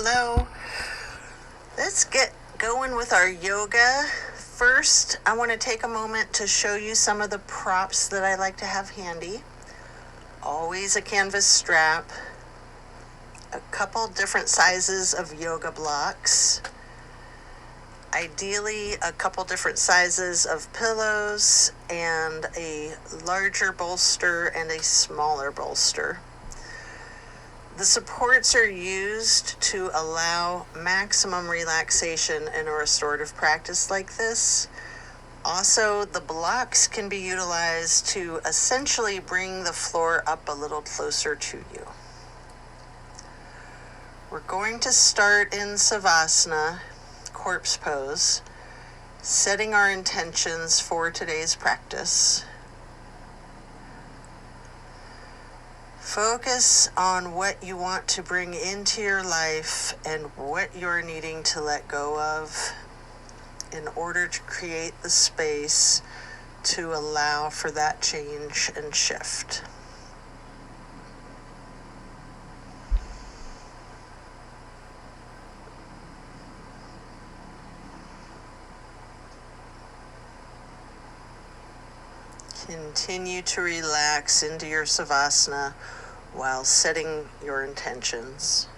Hello. Let's get going with our yoga. First, I want to take a moment to show you some of the props that I like to have handy. Always a canvas strap, a couple different sizes of yoga blocks, ideally a couple different sizes of pillows, and a larger bolster and a smaller bolster. The supports are used to allow maximum relaxation in a restorative practice like this. Also, the blocks can be utilized to essentially bring the floor up a little closer to you. We're going to start in Savasana, corpse pose, setting our intentions for today's practice. Focus on what you want to bring into your life and what you're needing to let go of in order to create the space to allow for that change and shift. Continue to relax into your Savasana while setting your intentions.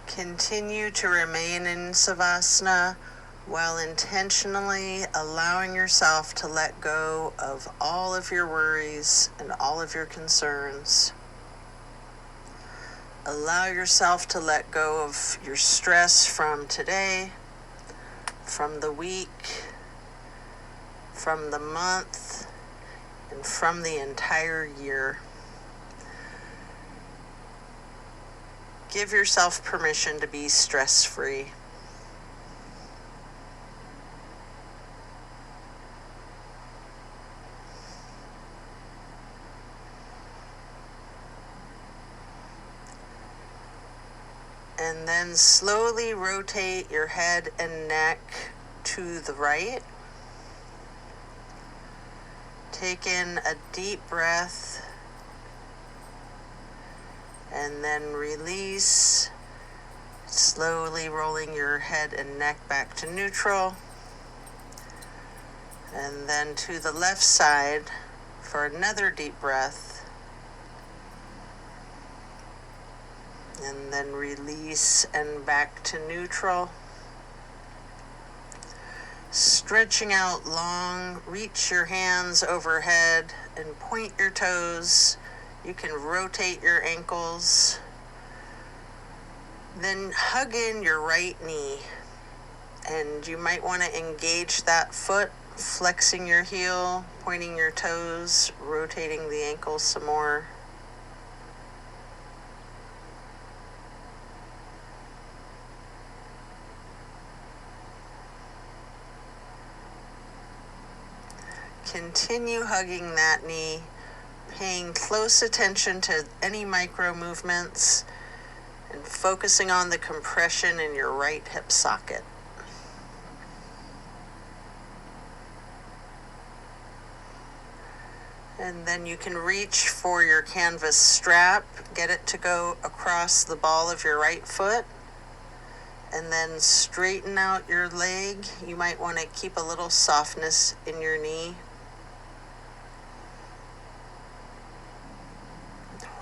Continue to remain in Savasana while intentionally allowing yourself to let go of all of your worries and all of your concerns. Allow yourself to let go of your stress from today, from the week, from the month, and from the entire year. Give yourself permission to be stress-free. And then slowly rotate your head and neck to the right. Take in a deep breath. And then release, slowly rolling your head and neck back to neutral. And then to the left side for another deep breath. And then release and back to neutral. Stretching out long, reach your hands overhead and point your toes. You can rotate your ankles. Then hug in your right knee. And you might want to engage that foot, flexing your heel, pointing your toes, rotating the ankles some more. Continue hugging that knee, paying close attention to any micro movements and focusing on the compression in your right hip socket. And then you can reach for your canvas strap, get it to go across the ball of your right foot, and then straighten out your leg. You might want to keep a little softness in your knee.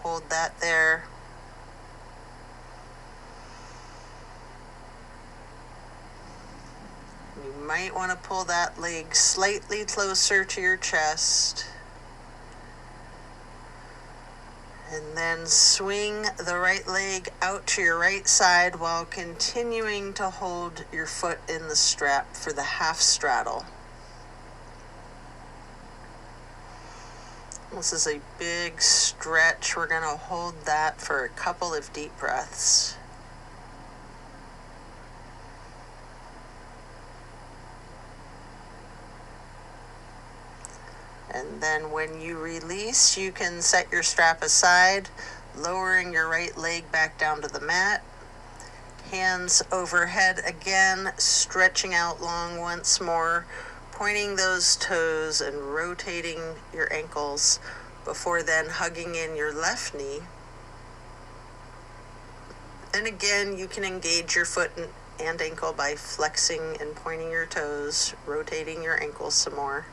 Hold that there. You might want to pull that leg slightly closer to your chest. And then swing the right leg out to your right side while continuing to hold your foot in the strap for the half straddle. This is a big stretch. We're going to hold that for a couple of deep breaths. And then when you release, you can set your strap aside, lowering your right leg back down to the mat. Hands overhead again, stretching out long once more, pointing those toes and rotating your ankles before then hugging in your left knee. And again, you can engage your foot and ankle by flexing and pointing your toes, rotating your ankles some more.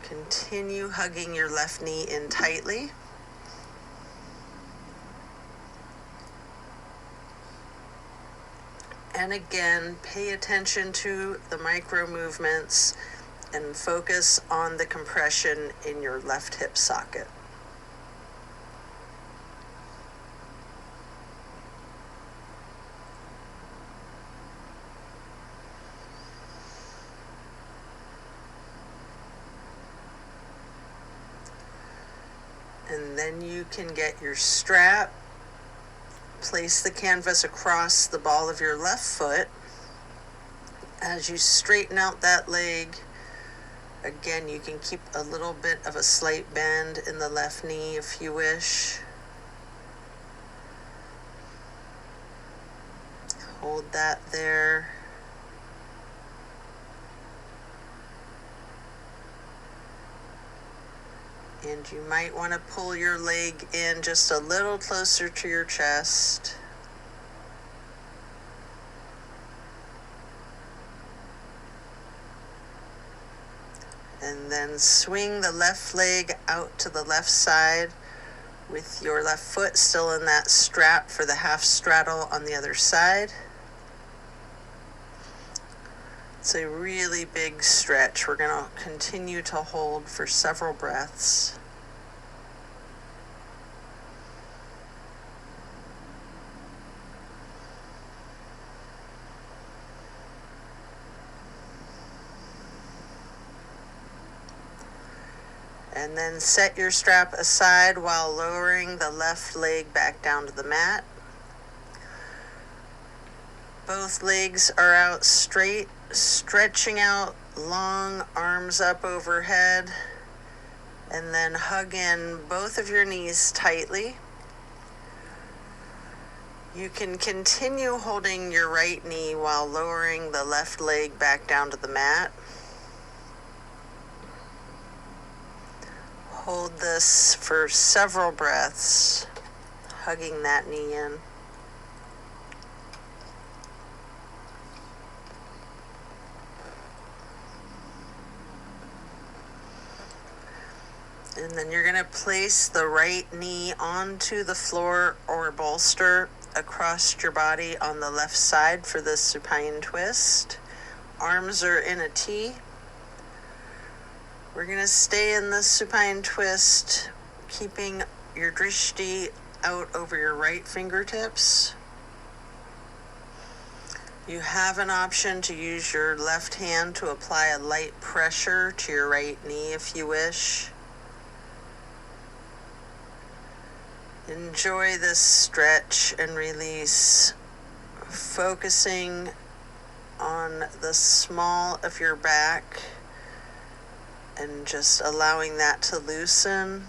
Continue hugging your left knee in tightly. And again, pay attention to the micro movements and focus on the compression in your left hip socket. And then you can get your strap, place the canvas across the ball of your left foot. As you straighten out that leg, again, you can keep a little bit of a slight bend in the left knee if you wish. Hold that there. And you might want to pull your leg in just a little closer to your chest. And then swing the left leg out to the left side with your left foot still in that strap for the half straddle on the other side. It's a really big stretch. We're going to continue to hold for several breaths. And then set your strap aside while lowering the left leg back down to the mat. Both legs are out straight, stretching out long, arms up overhead, and then hug in both of your knees tightly. You can continue holding your right knee while lowering the left leg back down to the mat. Hold this for several breaths, hugging that knee in. And then you're going to place the right knee onto the floor or bolster across your body on the left side for the supine twist. Arms are in a T. We're going to stay in the supine twist, keeping your drishti out over your right fingertips. You have an option to use your left hand to apply a light pressure to your right knee if you wish. Enjoy this stretch and release, focusing on the small of your back and just allowing that to loosen.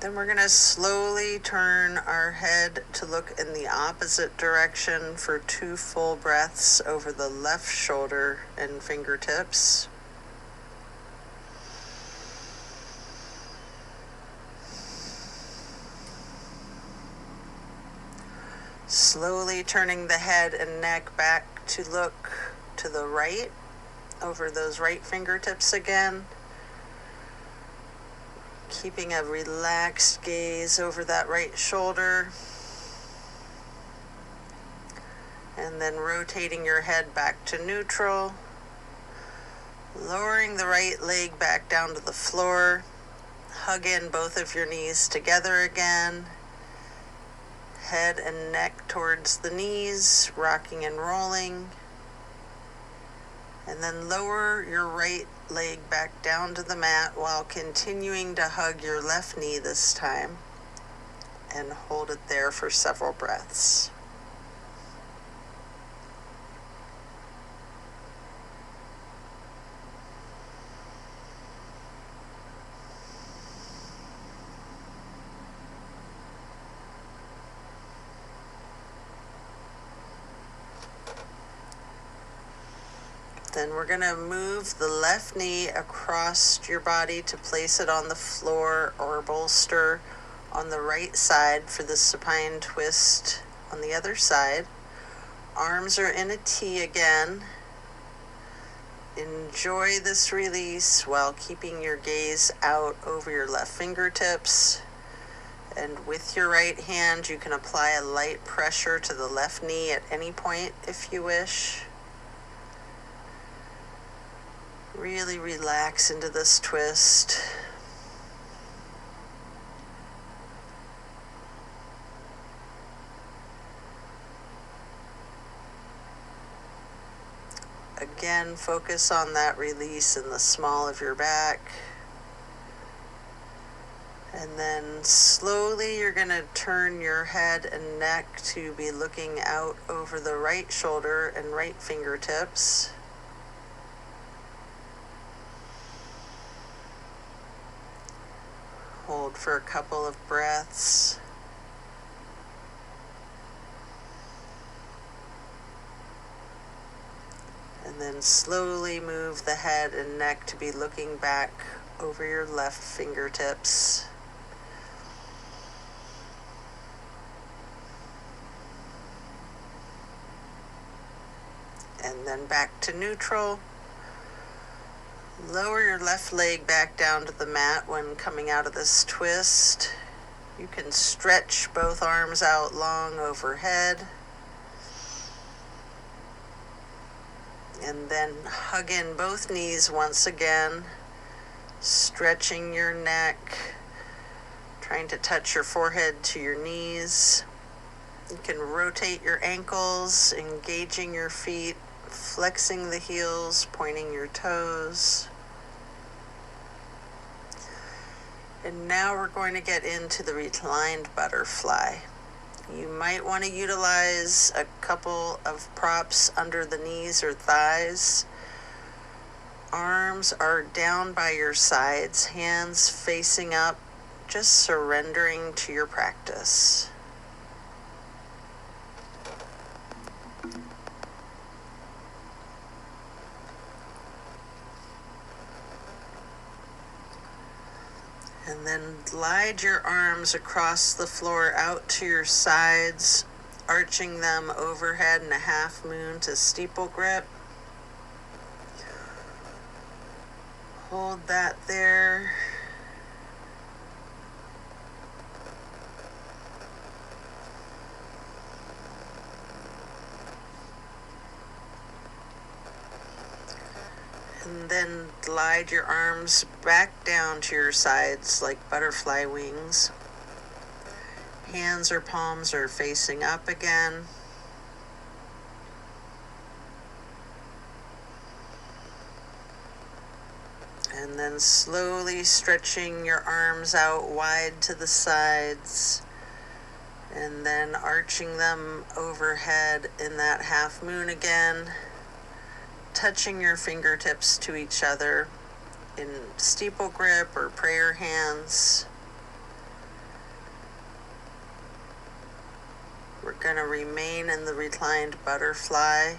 Then we're going to slowly turn our head to look in the opposite direction for 2 full breaths over the left shoulder and fingertips. Slowly turning the head and neck back to look to the right over those right fingertips again. Keeping a relaxed gaze over that right shoulder. And then rotating your head back to neutral. Lowering the right leg back down to the floor. Hug in both of your knees together again. Head and neck towards the knees, rocking and rolling. And then lower your right leg back down to the mat while continuing to hug your left knee this time. And hold it there for several breaths. Then we're going to move the left knee across your body to place it on the floor or bolster on the right side for the supine twist on the other side. Arms are in a T again. Enjoy this release while keeping your gaze out over your left fingertips. And with your right hand, you can apply a light pressure to the left knee at any point if you wish. Really relax into this twist. Again, focus on that release in the small of your back. And then slowly you're going to turn your head and neck to be looking out over the right shoulder and right fingertips. Hold for a couple of breaths. And then slowly move the head and neck to be looking back over your left fingertips. And then back to neutral. Lower your left leg back down to the mat when coming out of this twist. You can stretch both arms out long overhead. And then hug in both knees once again, stretching your neck, trying to touch your forehead to your knees. You can rotate your ankles, engaging your feet, flexing the heels, pointing your toes. And now we're going to get into the reclined butterfly. You might want to utilize a couple of props under the knees or thighs. Arms are down by your sides, hands facing up, just surrendering to your practice. And then glide your arms across the floor out to your sides, arching them overhead in a half moon to steeple grip. Hold that there. And then glide your arms back down to your sides like butterfly wings. Hands or palms are facing up again. And then slowly stretching your arms out wide to the sides. And then arching them overhead in that half moon again. Touching your fingertips to each other in steeple grip or prayer hands. We're going to remain in the reclined butterfly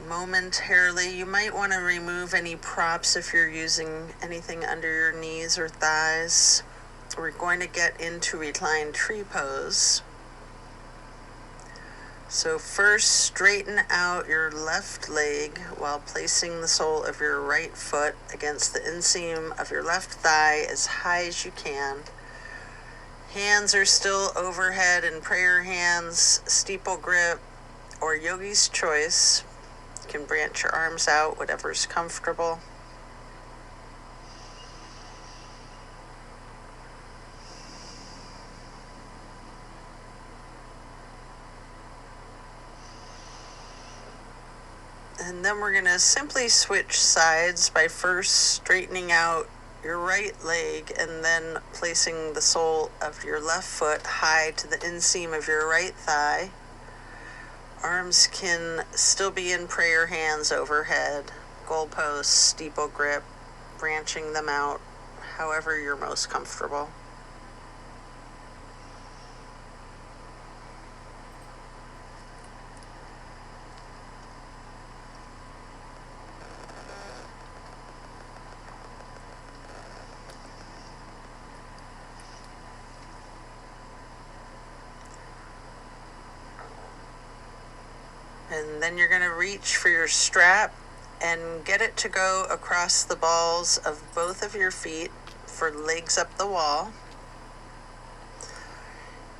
momentarily. You might want to remove any props if you're using anything under your knees or thighs. We're going to get into reclined tree pose. So first, straighten out your left leg while placing the sole of your right foot against the inseam of your left thigh as high as you can. Hands are still overhead in prayer hands, steeple grip, or yogi's choice. You can branch your arms out, whatever's comfortable. And then we're going to simply switch sides by first straightening out your right leg and then placing the sole of your left foot high to the inseam of your right thigh. Arms can still be in prayer hands overhead, goalposts, steeple grip, branching them out, however you're most comfortable. And then you're going to reach for your strap and get it to go across the balls of both of your feet for legs up the wall.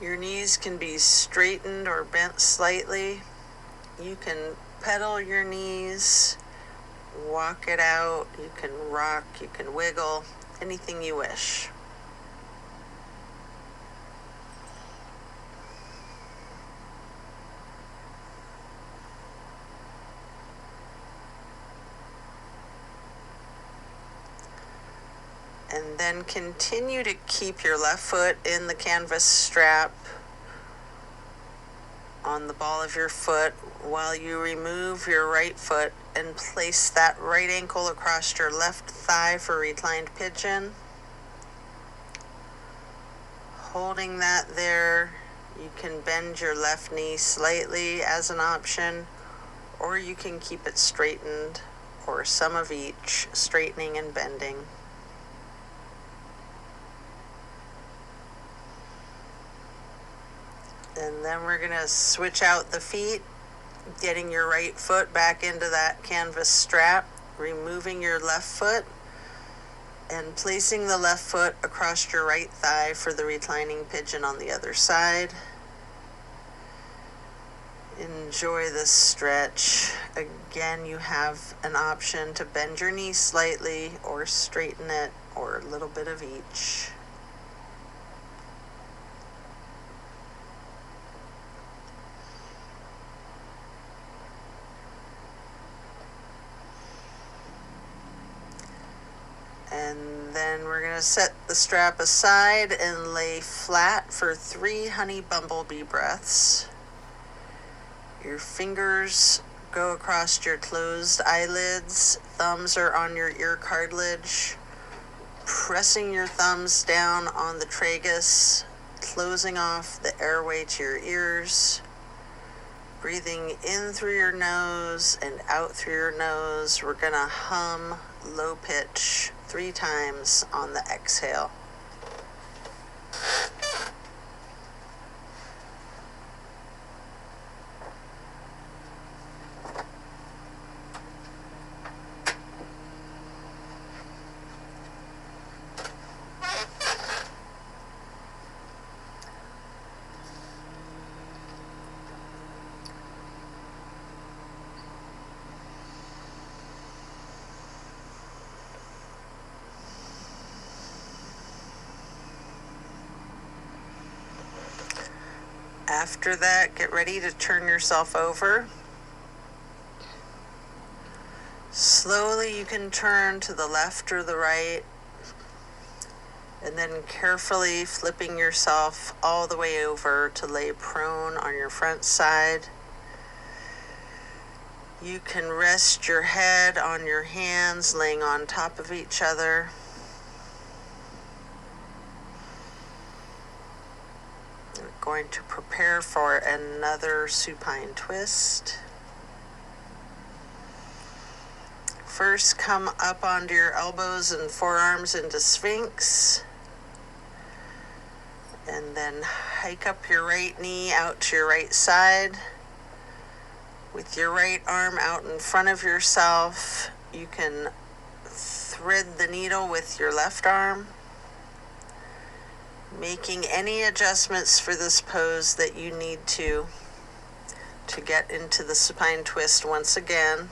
Your knees can be straightened or bent slightly. You can pedal your knees, walk it out, you can rock, you can wiggle, anything you wish. And then continue to keep your left foot in the canvas strap on the ball of your foot while you remove your right foot and place that right ankle across your left thigh for reclined pigeon. Holding that there, you can bend your left knee slightly as an option, or you can keep it straightened, or some of each, straightening and bending. And then we're going to switch out the feet, getting your right foot back into that canvas strap, removing your left foot, and placing the left foot across your right thigh for the reclining pigeon on the other side. Enjoy this stretch. Again, you have an option to bend your knee slightly or straighten it, or a little bit of each. And then we're going to set the strap aside and lay flat for 3 honey bumblebee breaths. Your fingers go across your closed eyelids. Thumbs are on your ear cartilage. Pressing your thumbs down on the tragus, closing off the airway to your ears. Breathing in through your nose and out through your nose. We're going to hum low pitch 3 times on the exhale. After that, get ready to turn yourself over. Slowly you can turn to the left or the right, and then carefully flipping yourself all the way over to lay prone on your front side. You can rest your head on your hands laying on top of each other. Going to prepare for another supine twist. First, come up onto your elbows and forearms into Sphinx. And then hike up your right knee out to your right side. With your right arm out in front of yourself, you can thread the needle with your left arm. making any adjustments for this pose that you need to get into the supine twist once again.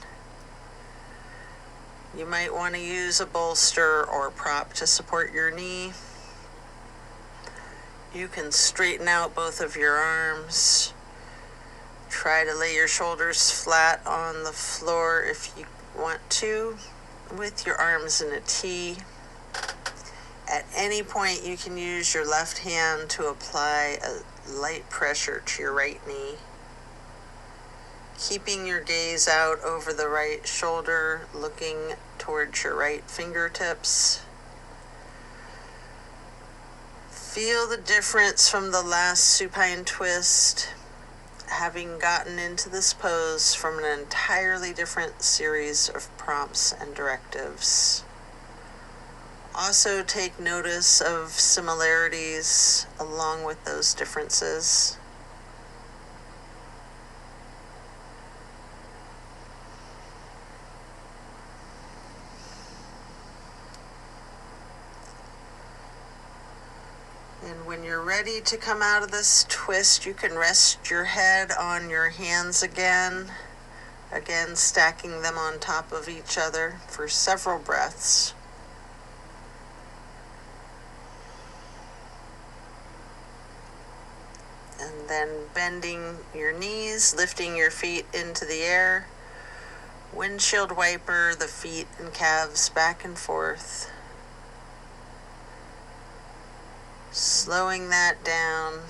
You might want to use a bolster or prop to support your knee. You can straighten out both of your arms. Try to lay your shoulders flat on the floor if you want to, with your arms in a T. At any point, you can use your left hand to apply a light pressure to your right knee. Keeping your gaze out over the right shoulder, looking towards your right fingertips. Feel the difference from the last supine twist, having gotten into this pose from an entirely different series of prompts and directives. Also take notice of similarities along with those differences. And when you're ready to come out of this twist, you can rest your head on your hands again, stacking them on top of each other for several breaths. And then bending your knees, lifting your feet into the air, windshield wiper the feet and calves back and forth. Slowing that down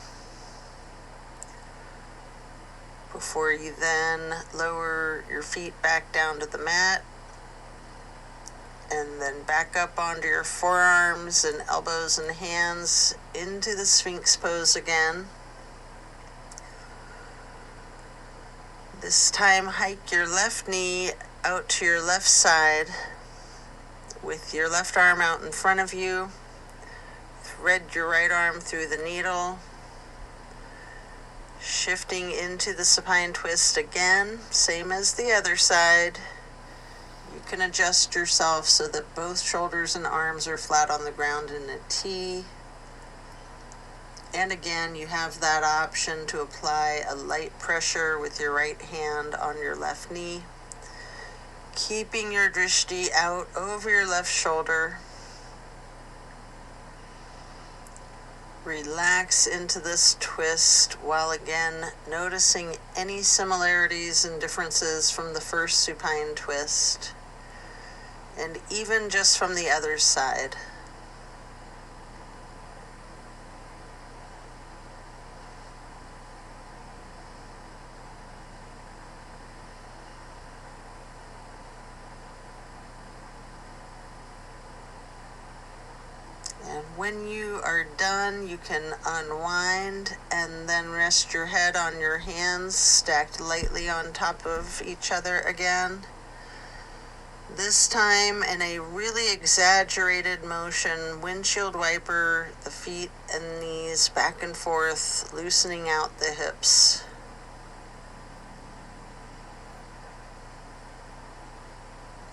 before you then lower your feet back down to the mat and then back up onto your forearms and elbows and hands into the Sphinx pose again. This time, hike your left knee out to your left side with your left arm out in front of you. Thread your right arm through the needle, shifting into the supine twist again, same as the other side. You can adjust yourself so that both shoulders and arms are flat on the ground in a T. And again, you have that option to apply a light pressure with your right hand on your left knee, keeping your drishti out over your left shoulder. Relax into this twist while again noticing any similarities and differences from the first supine twist, and even just from the other side. And when you are done, you can unwind and then rest your head on your hands, stacked lightly on top of each other again. This time in a really exaggerated motion, windshield wiper the feet and knees back and forth, loosening out the hips.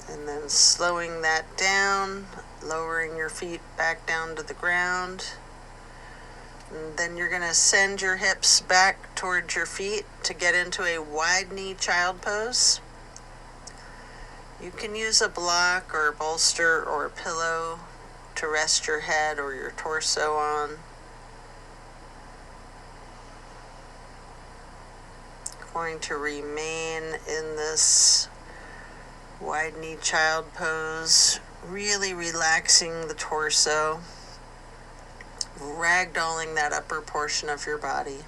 And then slowing that down, lowering your feet back down to the ground. And then you're going to send your hips back towards your feet to get into a wide knee child pose. You can use a block or a bolster or a pillow to rest your head or your torso on. Going to remain in this wide knee child pose, really relaxing the torso, ragdolling that upper portion of your body,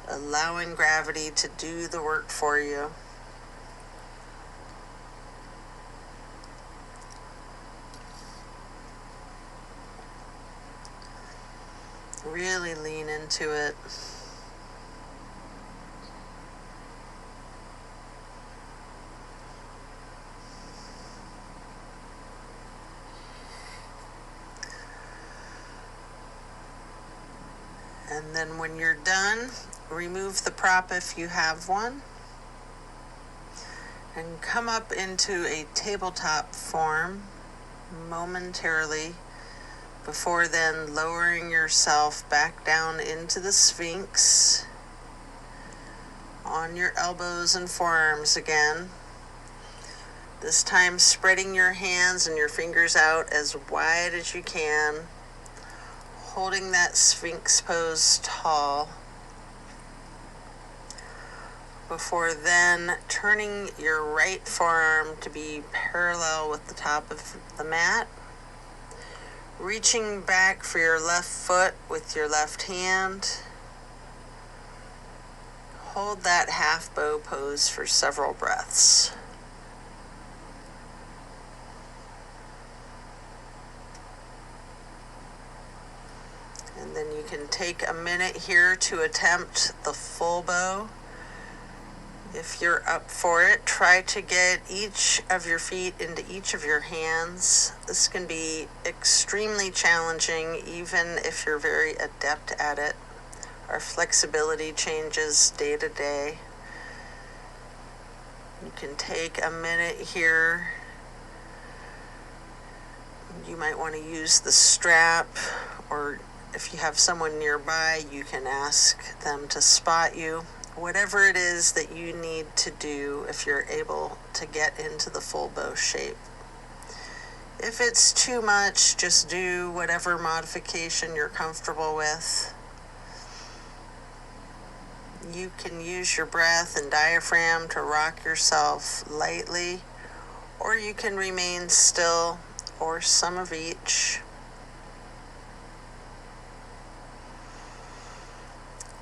allowing gravity to do the work for you. Really lean into it. And then when you're done, remove the prop if you have one, and come up into a tabletop form momentarily, before then lowering yourself back down into the Sphinx on your elbows and forearms again. This time spreading your hands and your fingers out as wide as you can, holding that Sphinx pose tall, before then turning your right forearm to be parallel with the top of the mat, reaching back for your left foot with your left hand. Hold that half bow pose for several breaths. And then you can take a minute here to attempt the full bow. If you're up for it, try to get each of your feet into each of your hands. This can be extremely challenging, even if you're very adept at it. Our flexibility changes day to day. You can take a minute here. You might want to use the strap, or if you have someone nearby, you can ask them to spot you. Whatever it is that you need to do if you're able to get into the full bow shape. If it's too much, just do whatever modification you're comfortable with. You can use your breath and diaphragm to rock yourself lightly, or you can remain still, or some of each.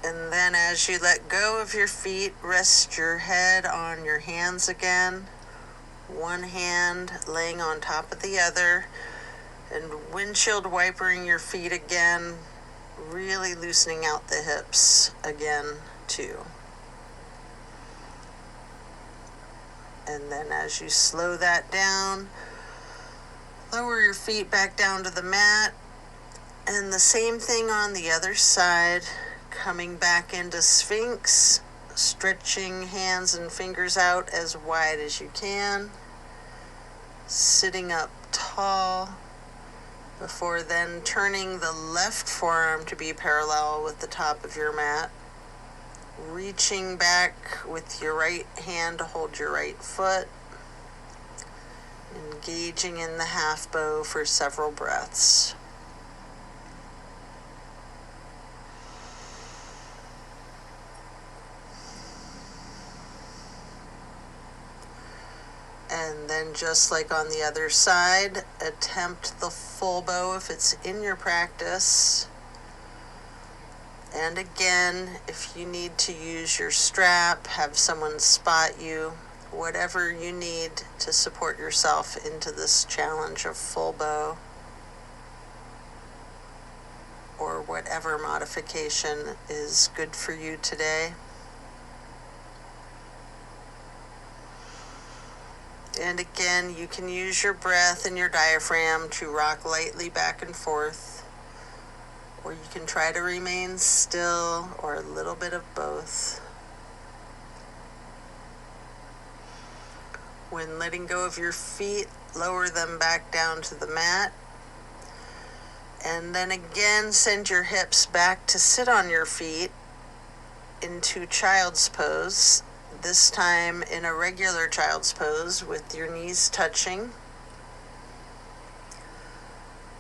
And then as you let go of your feet, rest your head on your hands again, one hand laying on top of the other, and windshield wipering your feet again, really loosening out the hips again too. And then as you slow that down, lower your feet back down to the mat, and the same thing on the other side. Coming back into Sphinx, stretching hands and fingers out as wide as you can, sitting up tall, before then turning the left forearm to be parallel with the top of your mat, reaching back with your right hand to hold your right foot, engaging in the half bow for several breaths. And then just like on the other side, attempt the full bow if it's in your practice. And again, if you need to use your strap, have someone spot you, whatever you need to support yourself into this challenge of full bow, or whatever modification is good for you today. And again, you can use your breath and your diaphragm to rock lightly back and forth, or you can try to remain still, or a little bit of both. When letting go of your feet, lower them back down to the mat. And then again, send your hips back to sit on your feet into child's pose. This time in a regular child's pose with your knees touching.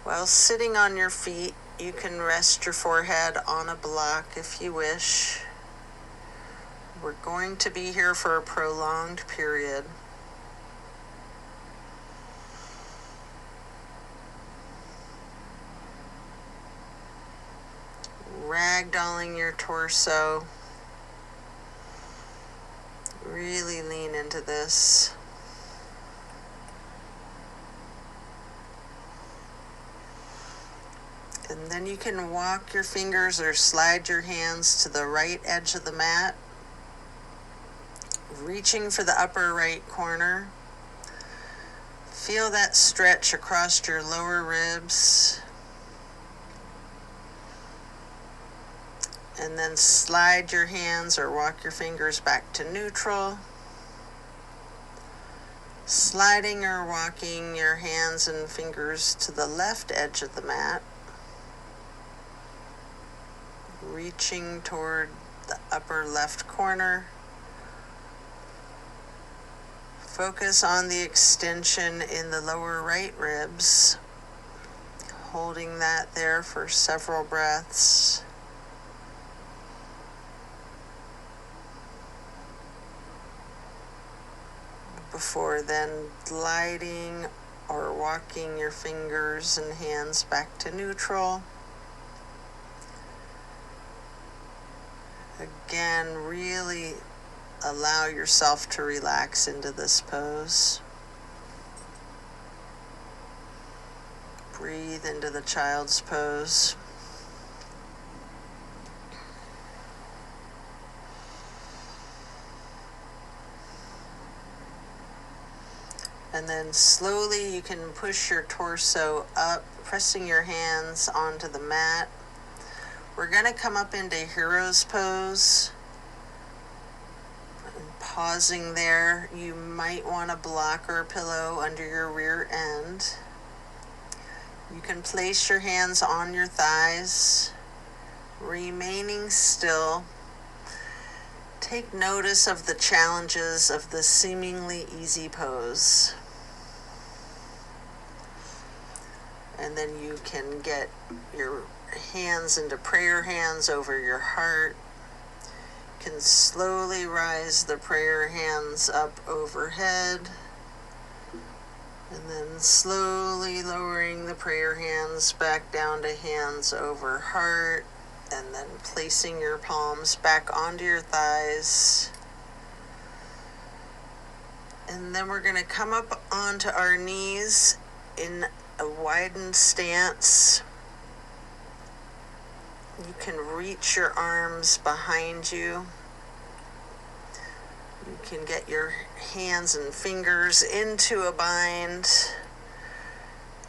While sitting on your feet, you can rest your forehead on a block if you wish. We're going to be here for a prolonged period. Ragdolling your torso. Really lean into this. And then you can walk your fingers or slide your hands to the right edge of the mat, reaching for the upper right corner. Feel that stretch across your lower ribs. And then slide your hands or walk your fingers back to neutral. Sliding or walking your hands and fingers to the left edge of the mat, reaching toward the upper left corner. Focus on the extension in the lower right ribs, holding that there for several breaths. Before then gliding or walking your fingers and hands back to neutral. Again, really allow yourself to relax into this pose. Breathe into the child's pose. And then slowly you can push your torso up, pressing your hands onto the mat. We're going to come up into hero's pose. And pausing there, you might want a blocker or pillow under your rear end. You can place your hands on your thighs, remaining still. Take notice of the challenges of this seemingly easy pose. And then you can get your hands into prayer hands over your heart. You can slowly rise the prayer hands up overhead. And then slowly lowering the prayer hands back down to hands over heart. And then placing your palms back onto your thighs. And then we're going to come up onto our knees in a widened stance. You can reach your arms behind you. You can get your hands and fingers into a bind,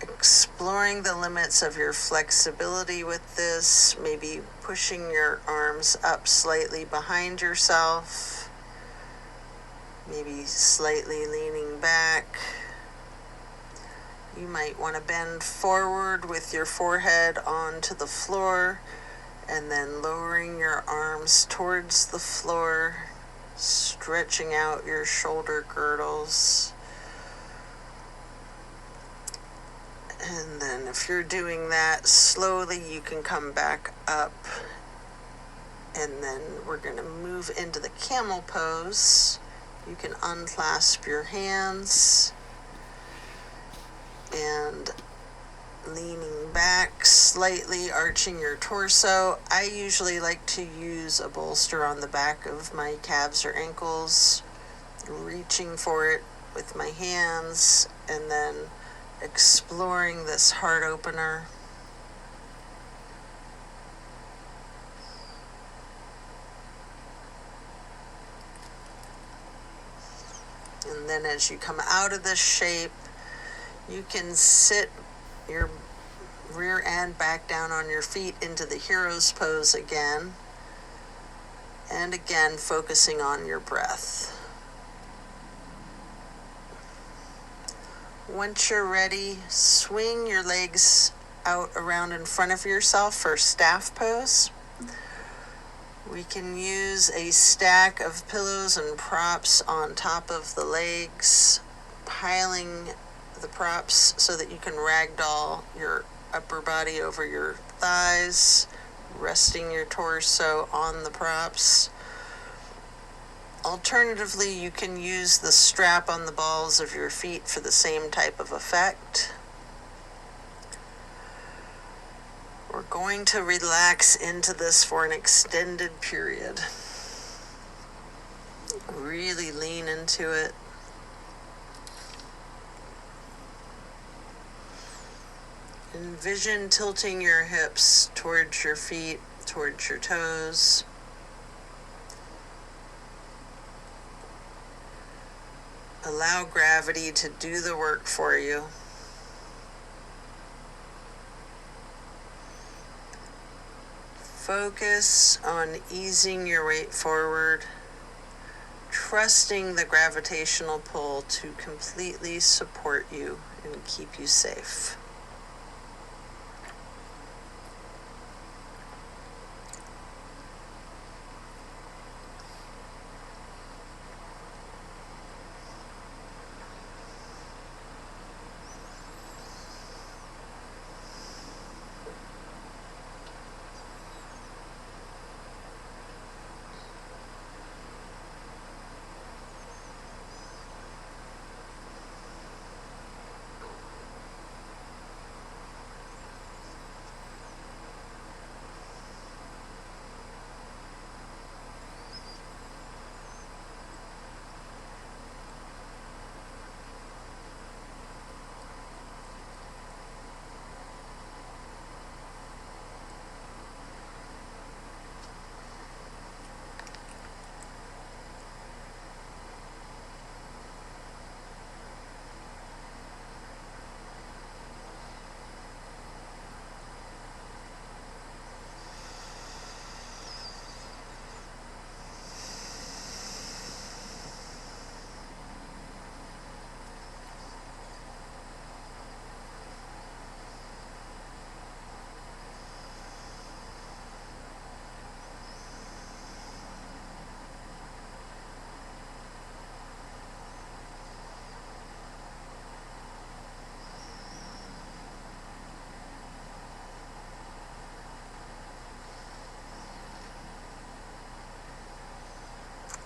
exploring the limits of your flexibility with this, maybe pushing your arms up slightly behind yourself, maybe slightly leaning back. You might want to bend forward with your forehead onto the floor and then lowering your arms towards the floor, stretching out your shoulder girdles. And then if you're doing that, slowly you can come back up. And then we're going to move into the camel pose. You can unclasp your hands and leaning back, slightly arching your torso. I usually like to use a bolster on the back of my calves or ankles, reaching for it with my hands, and then exploring this heart opener. And then as you come out of this shape, you can sit your rear end back down on your feet into the hero's pose again. And again, focusing on your breath. Once you're ready, swing your legs out around in front of yourself for staff pose. We can use a stack of pillows and props on top of the legs, piling the props so that you can ragdoll your upper body over your thighs, resting your torso on the props. Alternatively, you can use the strap on the balls of your feet for the same type of effect. We're going to relax into this for an extended period. Really lean into it. Envision tilting your hips towards your feet, towards your toes. Allow gravity to do the work for you. Focus on easing your weight forward, trusting the gravitational pull to completely support you and keep you safe.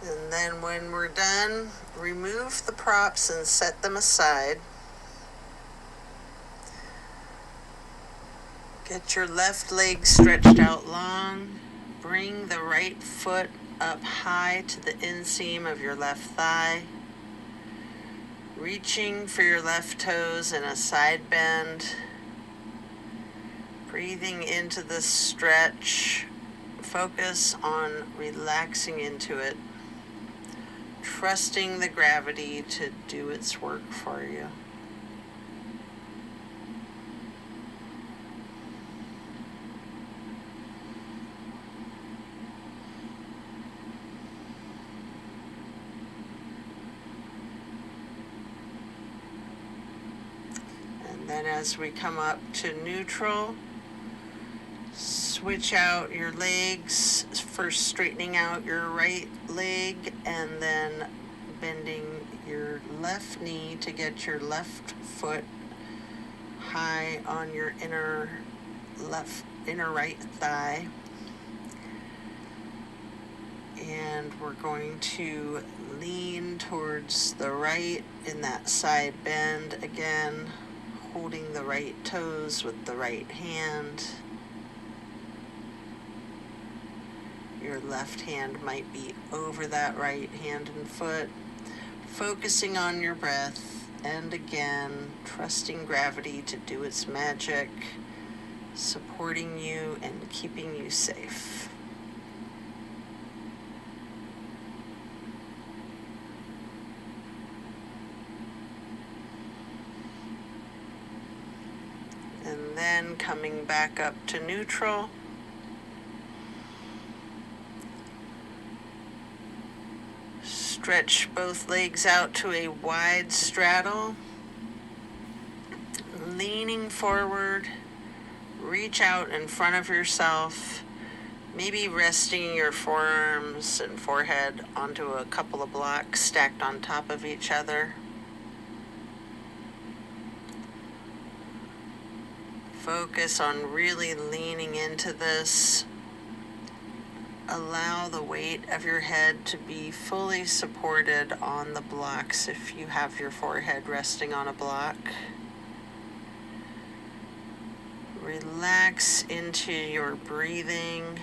And then when we're done, remove the props and set them aside. Get your left leg stretched out long. Bring the right foot up high to the inseam of your left thigh. Reaching for your left toes in a side bend. Breathing into the stretch. Focus on relaxing into it. Trusting the gravity to do its work for you. And then as we come up to neutral, switch out your legs, first straightening out your right leg and then bending your left knee to get your left foot high on your inner right thigh. And we're going to lean towards the right in that side bend again, holding the right toes with the right hand. Your left hand might be over that right hand and foot, focusing on your breath, and again, trusting gravity to do its magic, supporting you and keeping you safe. And then coming back up to neutral. Stretch both legs out to a wide straddle. Leaning forward, reach out in front of yourself, maybe resting your forearms and forehead onto a couple of blocks stacked on top of each other. Focus on really leaning into this. Allow the weight of your head to be fully supported on the blocks if you have your forehead resting on a block. Relax into your breathing.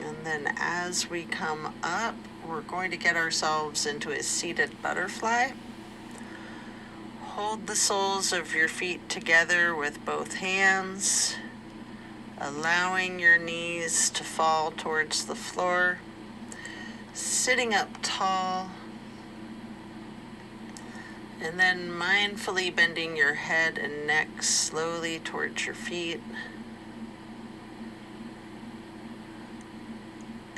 And then as we come up, we're going to get ourselves into a seated butterfly. Hold the soles of your feet together with both hands, allowing your knees to fall towards the floor. Sitting up tall, and then mindfully bending your head and neck slowly towards your feet.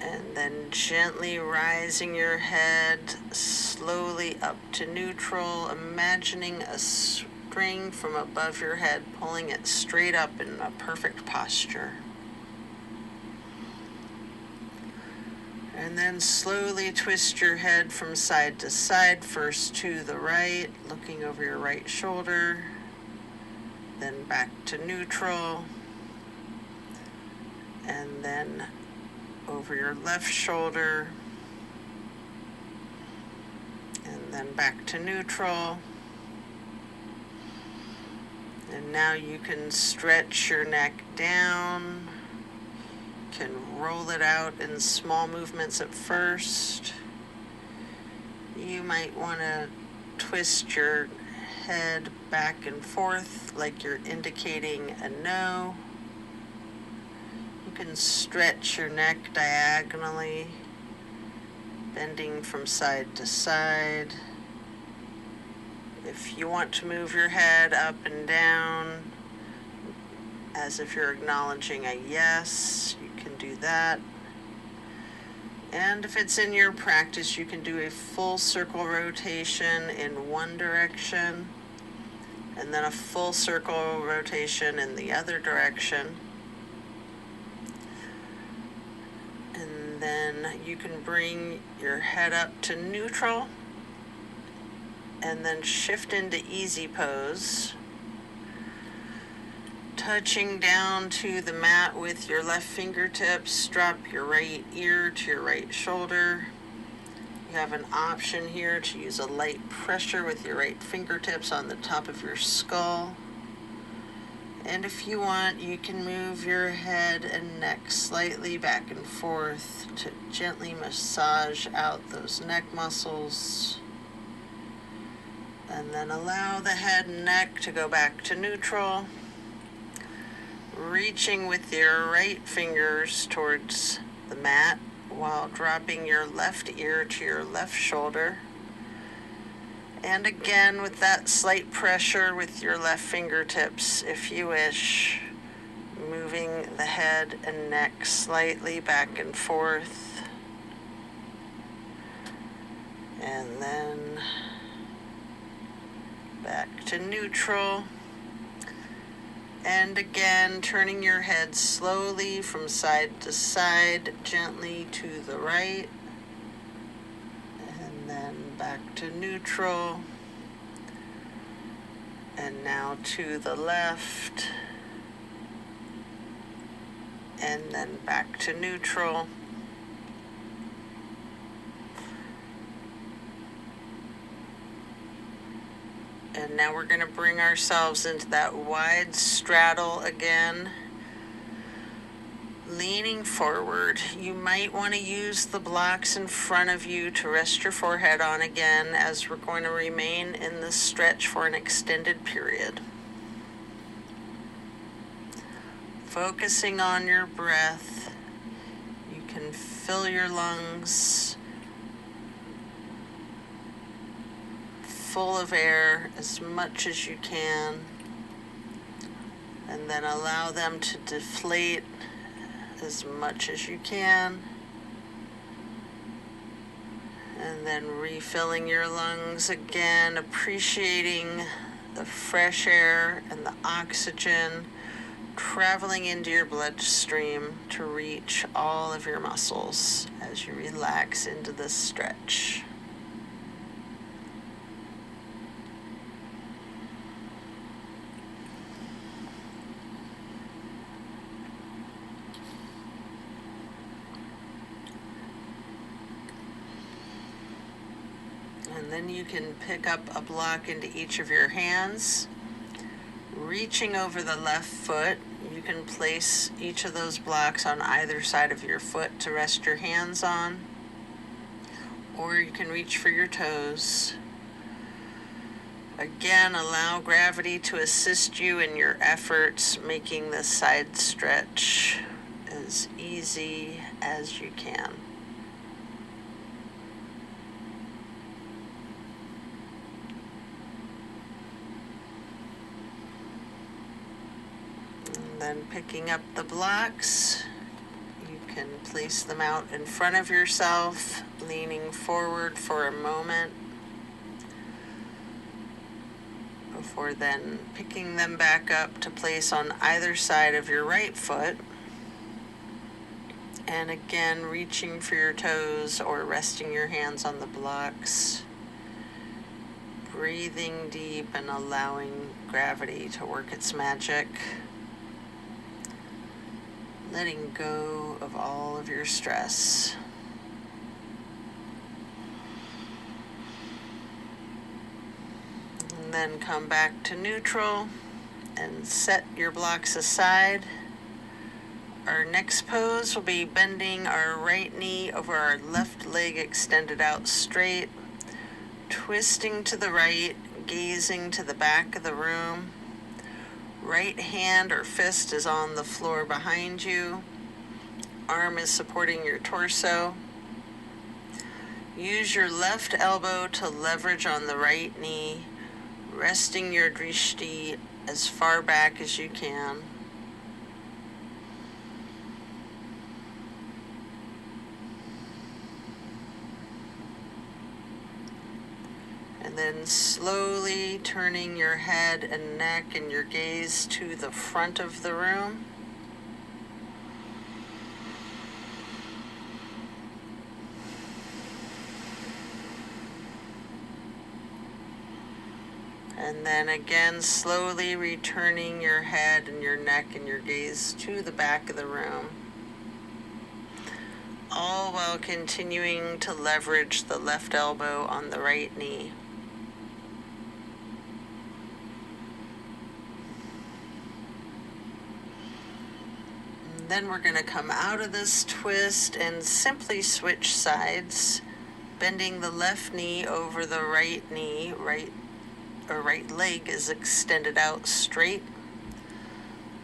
And then gently rising your head slowly up to neutral, imagining a string from above your head, pulling it straight up in a perfect posture. And then slowly twist your head from side to side, first to the right, looking over your right shoulder, then back to neutral, and then over your left shoulder, and then back to neutral. And now you can stretch your neck down. Can roll it out in small movements at first. You might want to twist your head back and forth like you're indicating a no. You can stretch your neck diagonally, bending from side to side. If you want to move your head up and down as if you're acknowledging a yes, you can do that. And if it's in your practice, you can do a full circle rotation in one direction and then a full circle rotation in the other direction. And then you can bring your head up to neutral. and then shift into easy pose. Touching down to the mat with your left fingertips, drop your right ear to your right shoulder. You have an option here to use a light pressure with your right fingertips on the top of your skull. And if you want, you can move your head and neck slightly back and forth to gently massage out those neck muscles. And then allow the head and neck to go back to neutral. Reaching with your right fingers towards the mat while dropping your left ear to your left shoulder. And again, with that slight pressure with your left fingertips, if you wish, moving the head and neck slightly back and forth. And then back to neutral. And again, turning your head slowly from side to side, gently to the right. And then back to neutral. And now to the left. And then back to neutral. And now we're going to bring ourselves into that wide straddle again. Leaning forward. You might want to use the blocks in front of you to rest your forehead on again, as we're going to remain in this stretch for an extended period. Focusing on your breath, you can fill your lungs full of air as much as you can, and then allow them to deflate as much as you can, and then refilling your lungs again, appreciating the fresh air and the oxygen traveling into your bloodstream to reach all of your muscles as you relax into this stretch. And then you can pick up a block into each of your hands. Reaching over the left foot, you can place each of those blocks on either side of your foot to rest your hands on. Or you can reach for your toes. Again, allow gravity to assist you in your efforts, making the side stretch as easy as you can. Then picking up the blocks, you can place them out in front of yourself, leaning forward for a moment, before then picking them back up to place on either side of your right foot. And again, reaching for your toes or resting your hands on the blocks. Breathing deep and allowing gravity to work its magic. Letting go of all of your stress. And then come back to neutral and set your blocks aside. Our next pose will be bending our right knee over our left leg extended out straight, twisting to the right, gazing to the back of the room. Right hand or fist is on the floor behind you. Arm is supporting your torso. Use your left elbow to leverage on the right knee, resting your drishti as far back as you can. And then slowly turning your head and neck and your gaze to the front of the room. And then again, slowly returning your head and your neck and your gaze to the back of the room, all while continuing to leverage the left elbow on the right knee. And then we're going to come out of this twist and simply switch sides, bending the left knee over the right knee. Right leg is extended out straight.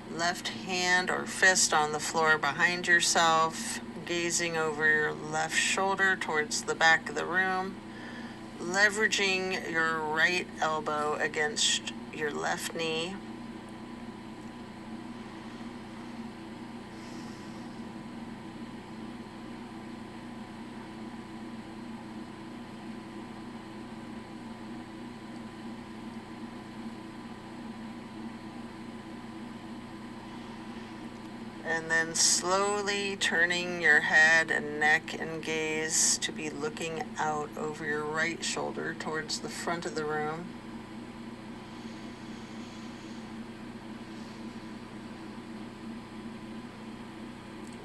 Left hand or fist on the floor behind yourself, gazing over your left shoulder towards the back of the room, leveraging your right elbow against your left knee. And then slowly turning your head and neck and gaze to be looking out over your right shoulder towards the front of the room.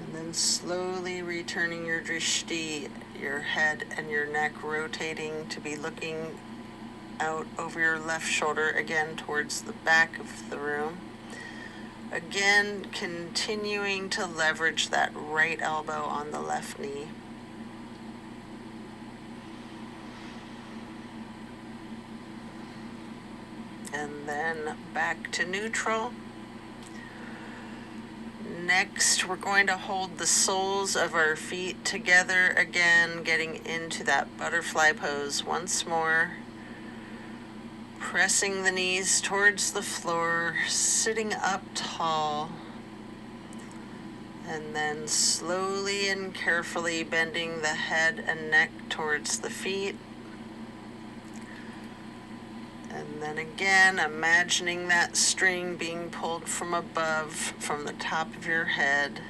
And then slowly returning your drishti, your head and your neck rotating to be looking out over your left shoulder again towards the back of the room. Again, continuing to leverage that right elbow on the left knee. And then back to neutral. Next, we're going to hold the soles of our feet together again, getting into that butterfly pose once more. Pressing the knees towards the floor, sitting up tall, and then slowly and carefully bending the head and neck towards the feet. And then again, imagining that string being pulled from above, from the top of your head,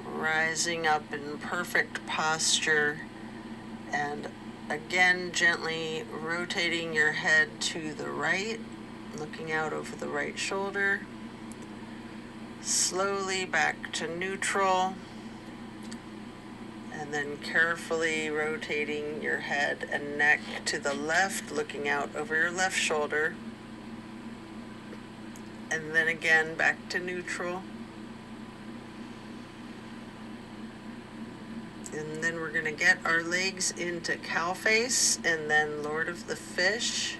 rising up in perfect posture, and again, gently rotating your head to the right, looking out over the right shoulder. Slowly back to neutral. And then carefully rotating your head and neck to the left, looking out over your left shoulder. And then again, back to neutral. And then we're going to get our legs into cow face and then Lord of the Fish.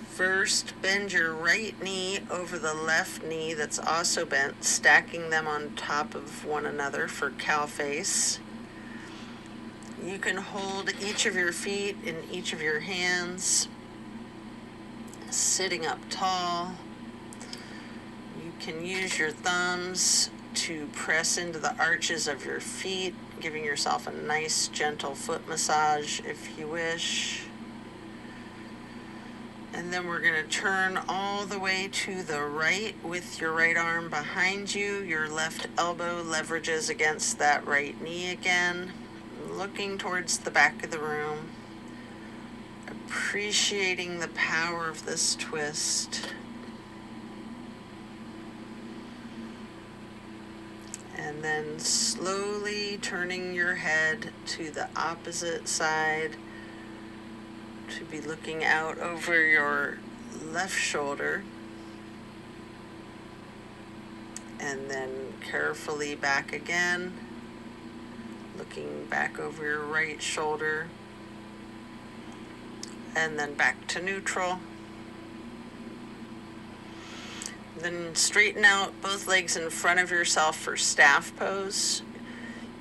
First, bend your right knee over the left knee that's also bent, stacking them on top of one another for cow face. You can hold each of your feet in each of your hands, sitting up tall. You can use your thumbs to press into the arches of your feet, giving yourself a nice gentle foot massage if you wish. And then we're going to turn all the way to the right with your right arm behind you. Your left elbow leverages against that right knee again, looking towards the back of the room, appreciating the power of this twist. And then slowly turning your head to the opposite side to be looking out over your left shoulder. And then carefully back again, looking back over your right shoulder. And then back to neutral. Then straighten out both legs in front of yourself for staff pose.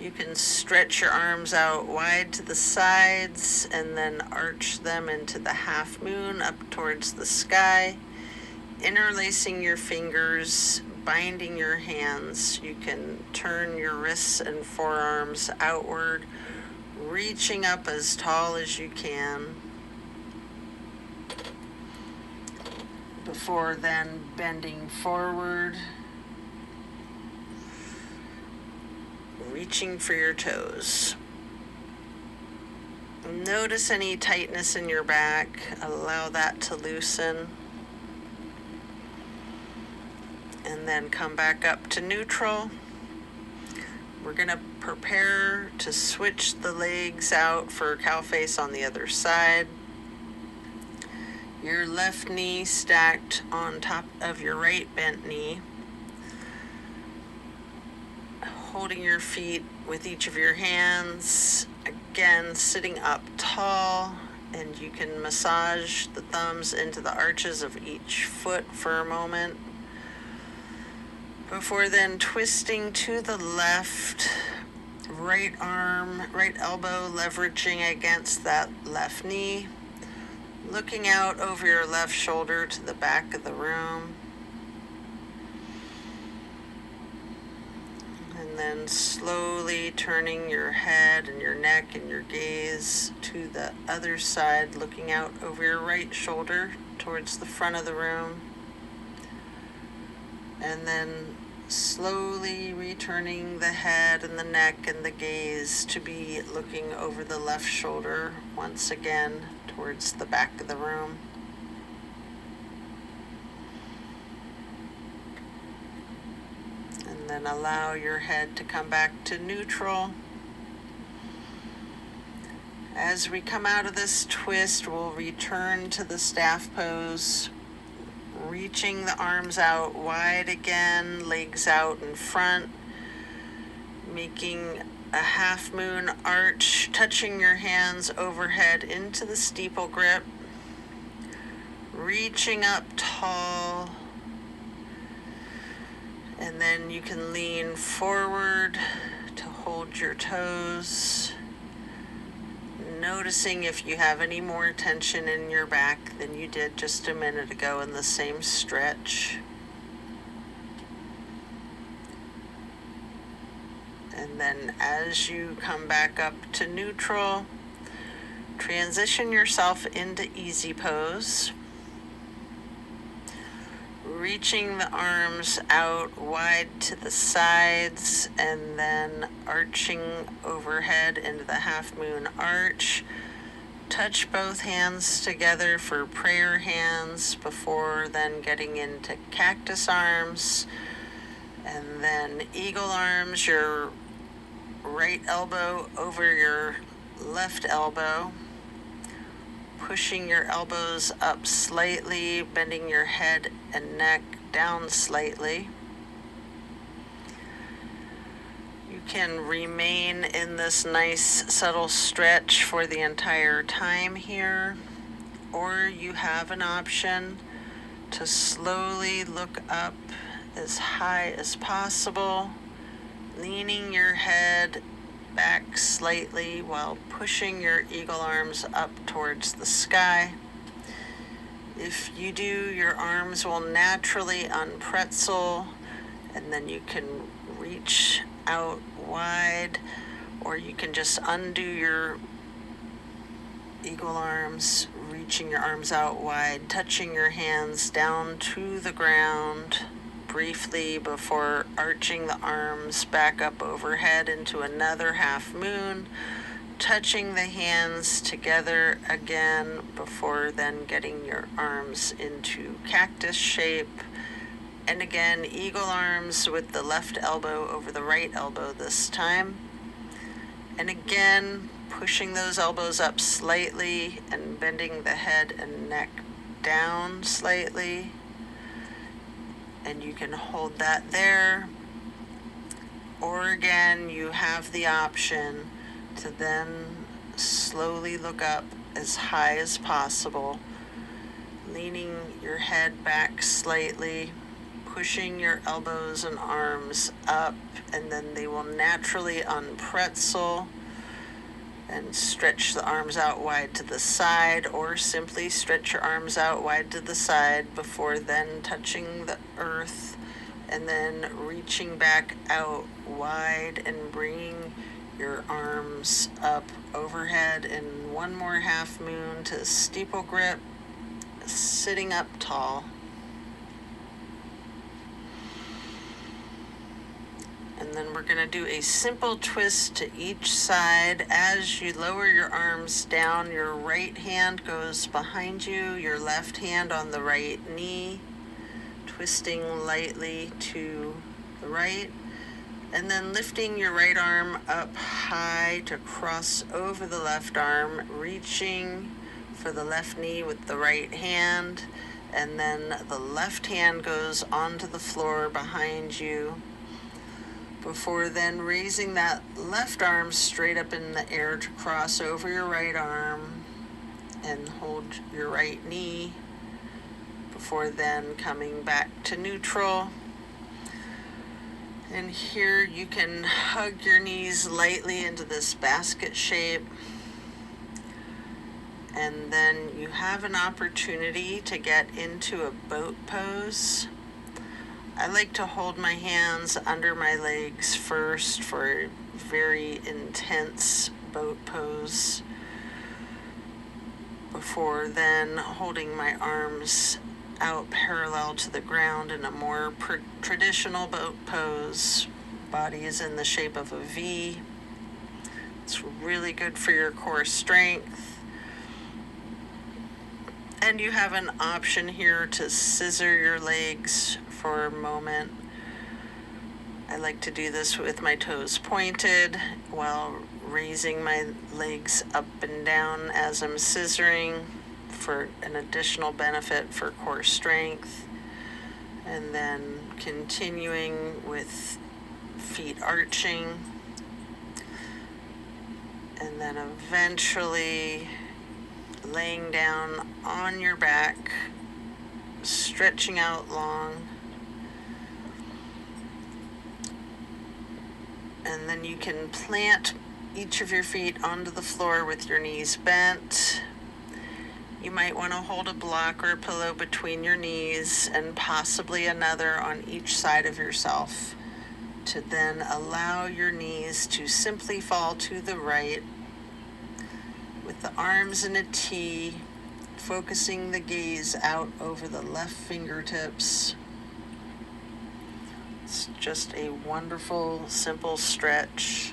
You can stretch your arms out wide to the sides and then arch them into the half moon up towards the sky, interlacing your fingers, binding your hands. You can turn your wrists and forearms outward, reaching up as tall as you can. Before then bending forward, reaching for your toes. Notice any tightness in your back. Allow that to loosen. And then come back up to neutral. We're going to prepare to switch the legs out for cow face on the other side. Your left knee stacked on top of your right bent knee. Holding your feet with each of your hands. Again, sitting up tall, and you can massage the thumbs into the arches of each foot for a moment. Before then twisting to the left, right arm, right elbow leveraging against that left knee. Looking out over your left shoulder to the back of the room. And then slowly turning your head and your neck and your gaze to the other side, looking out over your right shoulder towards the front of the room. And then slowly returning the head and the neck and the gaze to be looking over the left shoulder once again towards the back of the room. And then allow your head to come back to neutral. As we come out of this twist, we'll return to the staff pose, reaching the arms out wide again, legs out in front, making a half moon arch, touching your hands overhead into the steeple grip, reaching up tall, and then you can lean forward to hold your toes, noticing if you have any more tension in your back than you did just a minute ago in the same stretch. And then as you come back up to neutral, transition yourself into easy pose. Reaching the arms out wide to the sides and then arching overhead into the half moon arch. Touch both hands together for prayer hands before then getting into cactus arms. And then eagle arms, your right elbow over your left elbow. Pushing your elbows up slightly, bending your head and neck down slightly. You can remain in this nice subtle stretch for the entire time here, or you have an option to slowly look up as high as possible, leaning your head back slightly while pushing your eagle arms up towards the sky. If you do, your arms will naturally unpretzel, and then you can reach out wide, or you can just undo your eagle arms, reaching your arms out wide, touching your hands down to the ground briefly before arching the arms back up overhead into another half moon, touching the hands together again before then getting your arms into cactus shape. And again, eagle arms with the left elbow over the right elbow this time. And again, pushing those elbows up slightly and bending the head and neck down slightly. And you can hold that there. Or again, you have the option to then slowly look up as high as possible, leaning your head back slightly, pushing your elbows and arms up, and then they will naturally unpretzel and stretch the arms out wide to the side, or simply stretch your arms out wide to the side before then touching the earth and then reaching back out wide and bringing your arms up overhead in one more half moon to steeple grip, sitting up tall. And And then we're going to do a simple twist to each side. As you lower your arms down, your right hand goes behind you, your left hand on the right knee, twisting lightly to the right, and then lifting your right arm up high to cross over the left arm, reaching for the left knee with the right hand, and then the left hand goes onto the floor behind you, before then raising that left arm straight up in the air to cross over your right arm and hold your right knee, before then coming back to neutral. And here you can hug your knees lightly into this basket shape. And then you have an opportunity to get into a boat pose. I like to hold my hands under my legs first for a very intense boat pose, before then holding my arms out parallel to the ground in a more traditional boat pose. Body is in the shape of a V. It's really good for your core strength. And you have an option here to scissor your legs for a moment. I like to do this with my toes pointed while raising my legs up and down as I'm scissoring, for an additional benefit for core strength. And then continuing with feet arching, and then eventually laying down on your back, stretching out long. And then you can plant each of your feet onto the floor with your knees bent. You might want to hold a block or a pillow between your knees and possibly another on each side of yourself, to then allow your knees to simply fall to the right with the arms in a T, focusing the gaze out over the left fingertips. It's just a wonderful, simple stretch.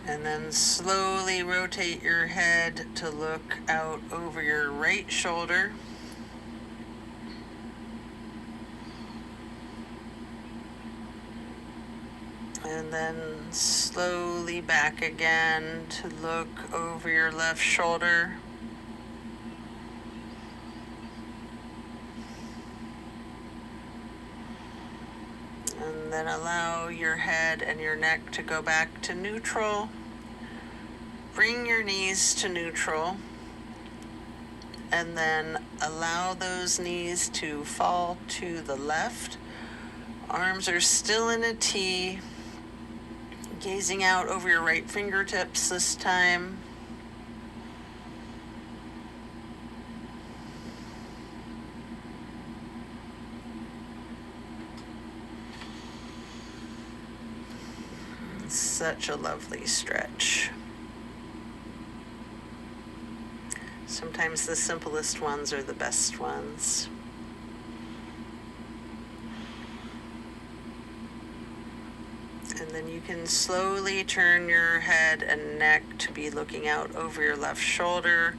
And then slowly rotate your head to look out over your right shoulder. And then slowly back again to look over your left shoulder. And then allow your head and your neck to go back to neutral. Bring your knees to neutral. And then allow those knees to fall to the left. Arms are still in a T. Gazing out over your right fingertips this time. Such a lovely stretch. Sometimes the simplest ones are the best ones. And then you can slowly turn your head and neck to be looking out over your left shoulder,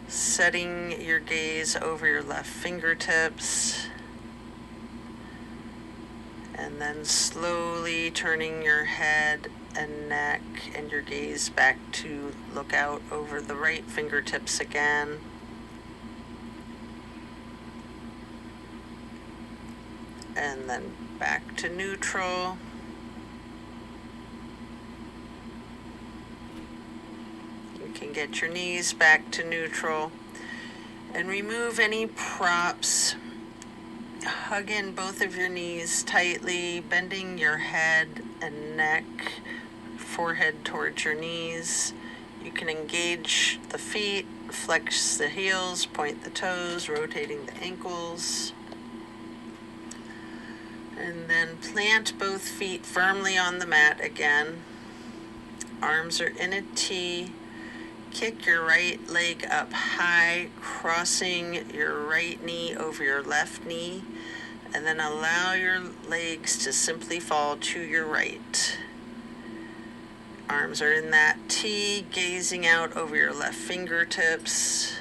setting your gaze over your left fingertips, and then slowly turning your head and neck and your gaze back to look out over the right fingertips again. And then back to neutral. You can get your knees back to neutral and remove any props. Hug in both of your knees tightly, bending your head and neck, forehead towards your knees. You can engage the feet, flex the heels, point the toes, rotating the ankles. And then plant both feet firmly on the mat again. Arms are in a T. Kick your right leg up high, crossing your right knee over your left knee, and then allow your legs to simply fall to your right. Arms are in that T, gazing out over your left fingertips.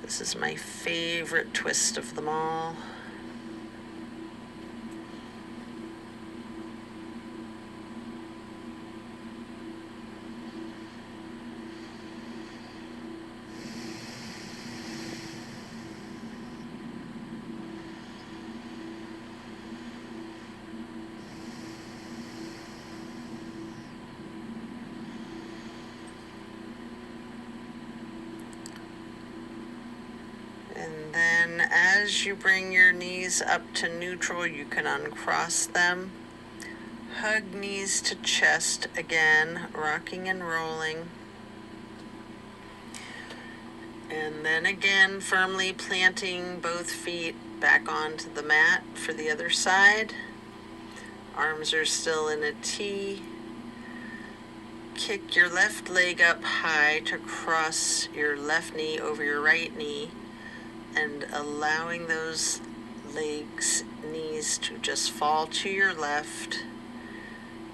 This is my favorite twist of them all. And then as you bring your knees up to neutral, you can uncross them. Hug knees to chest again, rocking and rolling. And then again, firmly planting both feet back onto the mat for the other side. Arms are still in a T. Kick your left leg up high to cross your left knee over your right knee, and allowing those knees to just fall to your left.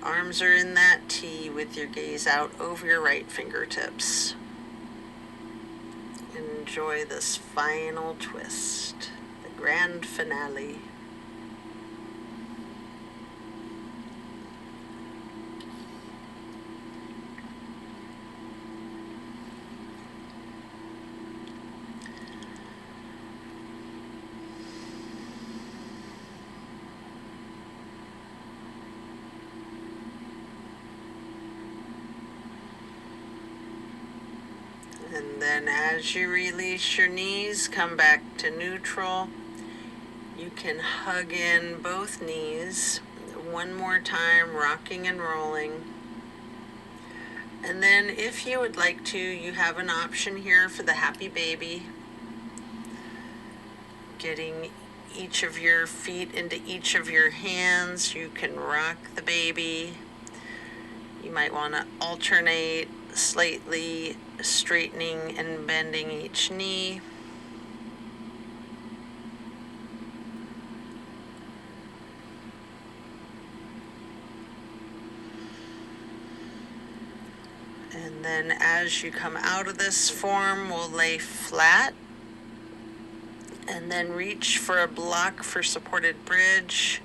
Arms are in that T with your gaze out over your right fingertips. Enjoy this final twist, the grand finale. And then as you release your knees, come back to neutral. You can hug in both knees one more time, rocking and rolling. And then if you would like to, you have an option here for the happy baby. Getting each of your feet into each of your hands. You can rock the baby. You might want to alternate slightly straightening and bending each knee. And then as you come out of this form, we'll lay flat and then reach for a block for supported bridge.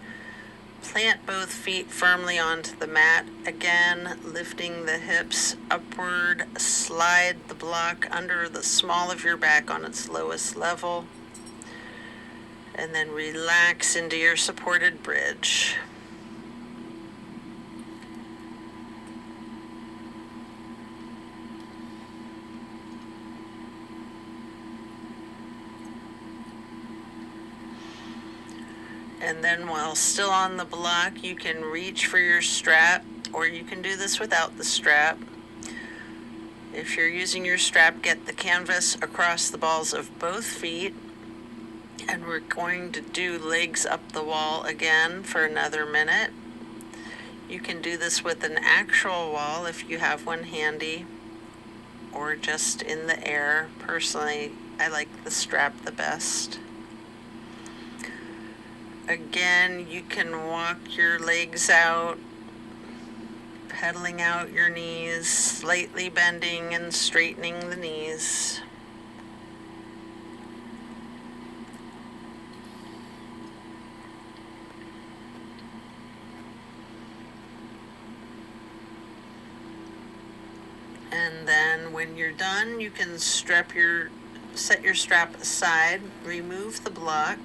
Plant both feet firmly onto the mat. Again, lifting the hips upward. Slide the block under the small of your back on its lowest level. And then relax into your supported bridge. And then while still on the block, you can reach for your strap, or you can do this without the strap. If you're using your strap, get the canvas across the balls of both feet. And we're going to do legs up the wall again for another minute. You can do this with an actual wall if you have one handy, or just in the air. Personally, I like the strap the best. Again, you can walk your legs out, pedaling out your knees, slightly bending and straightening the knees. And then when you're done, you can set your strap aside, remove the block.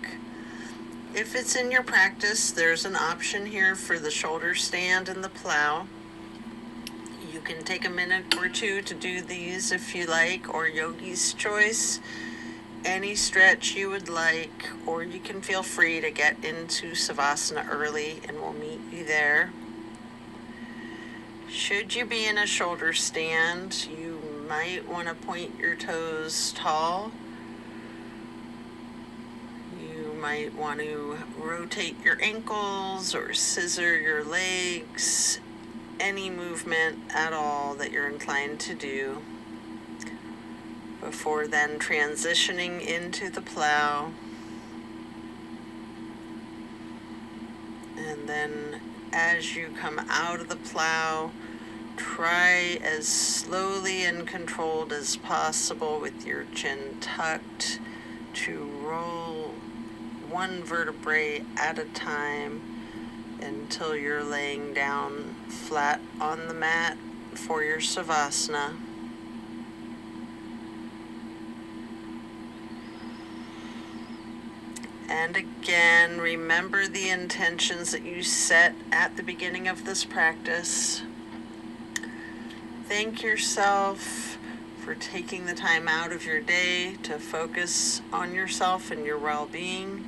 If it's in your practice, there's an option here for the shoulder stand and the plow. You can take a minute or two to do these if you like, or yogi's choice, any stretch you would like, or you can feel free to get into Savasana early and we'll meet you there. Should you be in a shoulder stand, you might want to point your toes tall. You might want to rotate your ankles or scissor your legs. any movement at all that you're inclined to do before then transitioning into the plow. And then as you come out of the plow, try as slowly and controlled as possible with your chin tucked to roll one vertebrae at a time until you're laying down flat on the mat for your Savasana. And again, remember the intentions that you set at the beginning of this practice. Thank yourself for taking the time out of your day to focus on yourself and your well-being.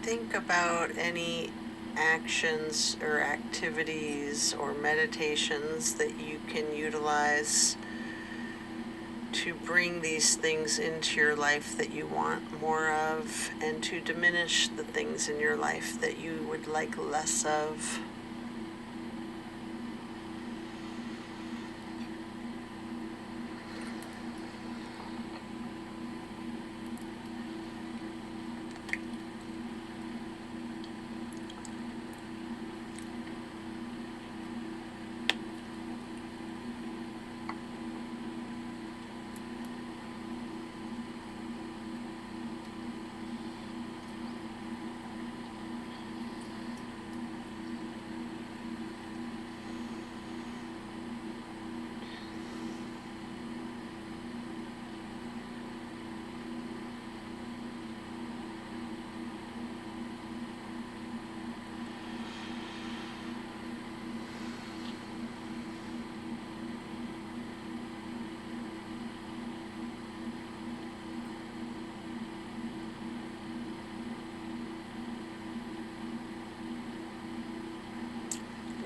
Think about any actions or activities or meditations that you can utilize to bring these things into your life that you want more of, and to diminish the things in your life that you would like less of.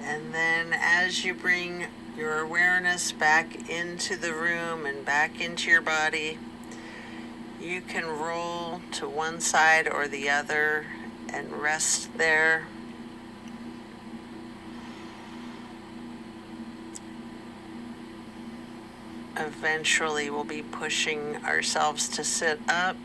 And then as you bring your awareness back into the room and back into your body, you can roll to one side or the other and rest there. Eventually we'll be pushing ourselves to sit up,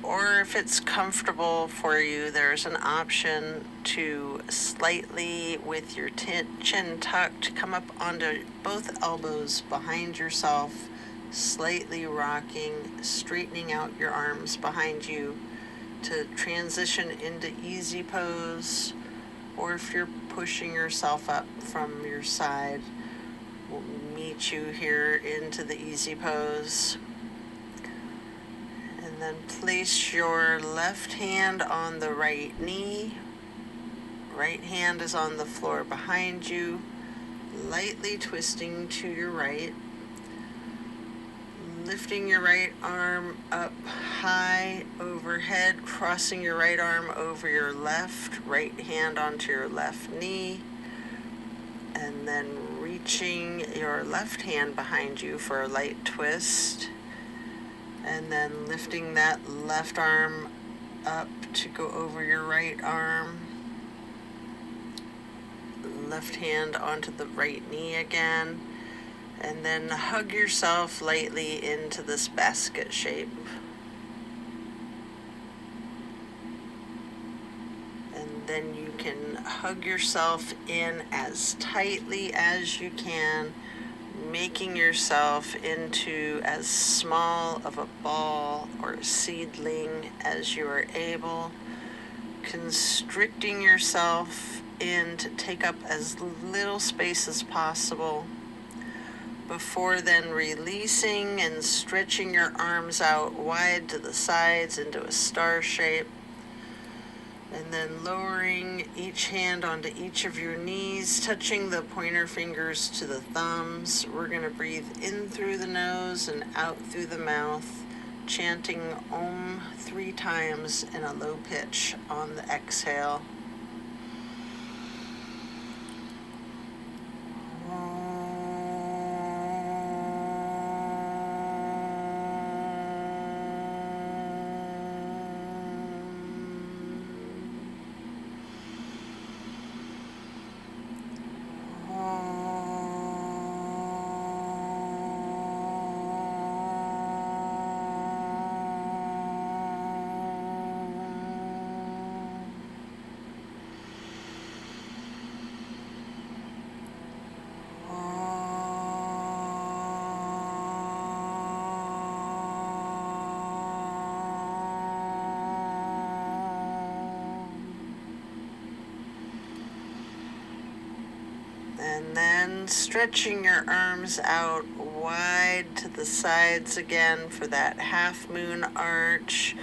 or if it's comfortable for you, there's an option to slightly, with your chin tucked, come up onto both elbows behind yourself, slightly rocking, straightening out your arms behind you to transition into easy pose. Or if you're pushing yourself up from your side, we'll meet you here into the easy pose. And then place your left hand on the right knee. Right hand is on the floor behind you, lightly twisting to your right. Lifting your right arm up high overhead, crossing your right arm over your left, right hand onto your left knee, and then reaching your left hand behind you for a light twist, and then lifting that left arm up to go over your right arm, left hand onto the right knee again, and then hug yourself lightly into this basket shape. And then you can hug yourself in as tightly as you can, making yourself into as small of a ball or seedling as you are able, constricting yourself in to take up as little space as possible, before then releasing and stretching your arms out wide to the sides into a star shape, and then lowering each hand onto each of your knees, touching the pointer fingers to the thumbs. We're going to breathe in through the nose and out through the mouth, chanting Om 3 times in a low pitch on the exhale. And then stretching your arms out wide to the sides again for that half moon arch.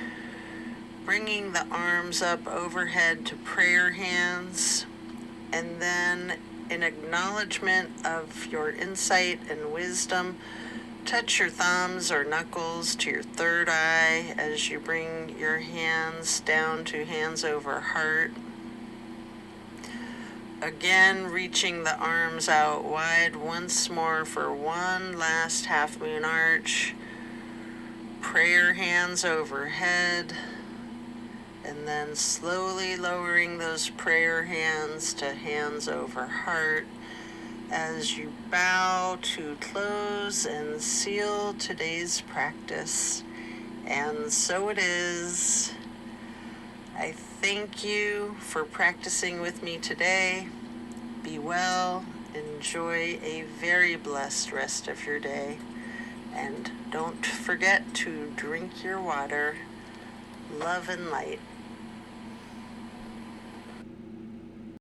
Bringing the arms up overhead to prayer hands. And then in acknowledgement of your insight and wisdom, touch your thumbs or knuckles to your third eye as you bring your hands down to hands over heart. Again, reaching the arms out wide once more for one last half moon arch. Prayer hands overhead. And then slowly lowering those prayer hands to hands over heart as you bow to close and seal today's practice. And so it is. I thank you for practicing with me today. Be well. Enjoy a very blessed rest of your day. And don't forget to drink your water. Love and light.